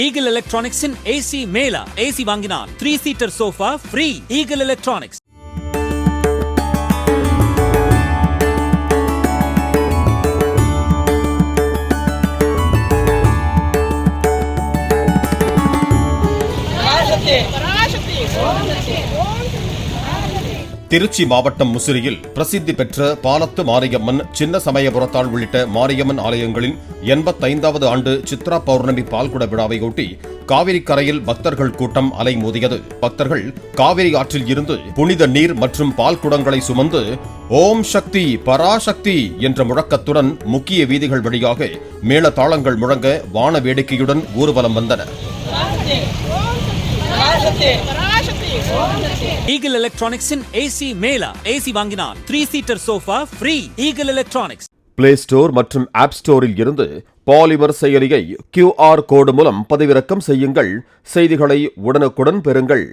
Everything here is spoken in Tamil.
Eagle Electronics in AC Mela. AC வாங்கினால் 3-seater sofa free. Eagle Electronics. Trichy மாவட்டம் முசிறியில் பிரசித்தி பெற்ற பாலத்து மாரியம்மன், சின்ன சமயபுரத்தாள் உள்ளிட்ட மாரியம்மன் ஆலயங்களின் 85வது ஆண்டு சித்ரா பௌர்ணமி பால்குட விழாவையொட்டி காவிரி கரையில் பக்தர்கள் கூட்டம் அலைமோதியது. பக்தர்கள் காவிரி ஆற்றில் இருந்து புனித நீர் மற்றும் பால் குடங்களை சுமந்து ஓம் சக்தி பராசக்தி என்ற முழக்கத்துடன் முக்கிய வீதிகள் வழியாக மேளதாளங்கள் முழங்க வான வேடிக்கையுடன் ஊர்வலம் வந்தனர். Eagle Electronics in AC Mela. AC வாங்கினால் 3-seater sofa free. Eagle Electronics. Play store மற்றும் ஆப் ஸ்டோரில் இருந்து பாலிமர் செயலியை QR கோடு மூலம் பதிவிறக்கம் செய்யுங்கள். செய்திகளை உடனுக்குடன் பெறுங்கள்.